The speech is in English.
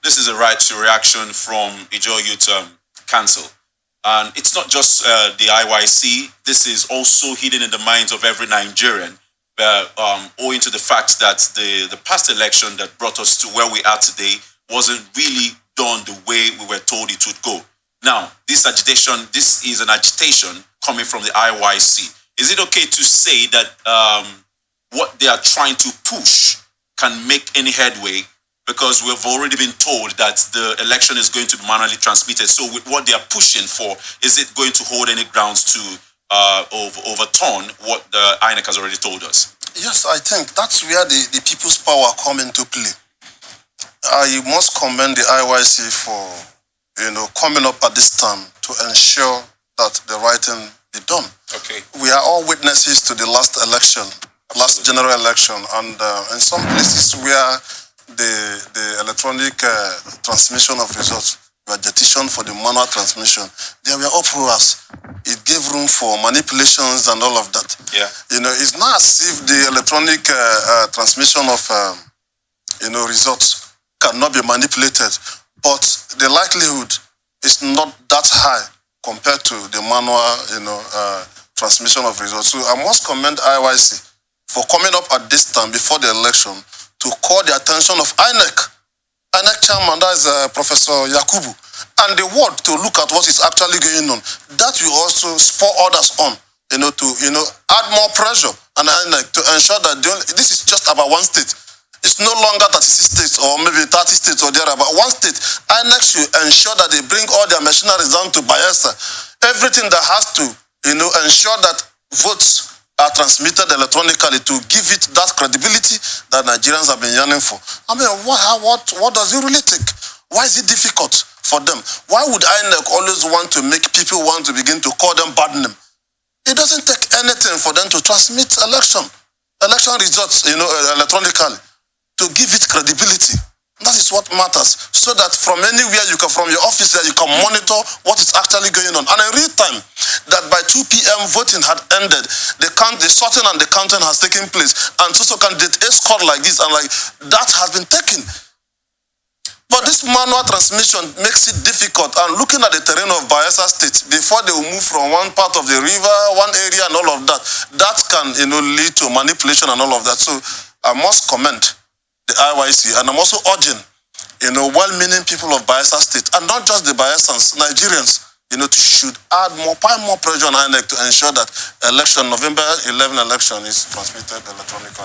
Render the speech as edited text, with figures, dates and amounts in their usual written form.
this is a right to reaction from Ijo Youth Council. And it's not just the IYC. This is also hidden in the minds of every Nigerian, owing to the fact that the past election that brought us to where we are today wasn't really done the way we were told it would go. Now, this is an agitation coming from the IYC. Is it okay to say that what they are trying to push can make any headway? Because we've already been told that the election is going to be manually transmitted. So with what they are pushing for, is it going to hold any grounds to overturn what the INEC has already told us? Yes, I think that's where the people's power come into play. I must commend the IYC for, coming up at this time to ensure that the right thing be done. Okay. We are all witnesses to the last election, last general election, and in some places where the electronic transmission of results were petitioned for the manual transmission, there were uproars. It gave room for manipulations and all of that. Yeah. It's not as if the electronic transmission of results cannot be manipulated, but the likelihood is not that high compared to the manual transmission of results. So I must commend IYC for coming up at this time before the election to call the attention of INEC chairman, that is Professor Yakubu, and the world to look at what is actually going on. That will also spur others on, to add more pressure on INEC to ensure that this is just about one state. It's no longer 36 states or maybe 30 states or there, but one state. INEC should ensure that they bring all their machineries down to Bayelsa. Everything that has to, ensure that votes are transmitted electronically to give it that credibility that Nigerians have been yearning for. I mean, what does it really take? Why is it difficult for them? Why would INEC always want to make people want to begin to call them bad name? It doesn't take anything for them to transmit election results, electronically, to give it credibility. That is what matters. So that from anywhere from your office, you can monitor what is actually going on. And in real time, that by 2 p.m. voting had ended, the sorting and the counting has taken place, and so candidate A scored like this, and like that has been taken. But this manual transmission makes it difficult. And looking at the terrain of Bayelsa State, before they will move from one part of the river, one area, and all of that, that can lead to manipulation and all of that. So I must commend the IYC, and I'm also urging, well-meaning people of Bayelsa State, and not just the Bayelsans, Nigerians, should add more pressure on INEC to ensure that November 11 election is transmitted electronically.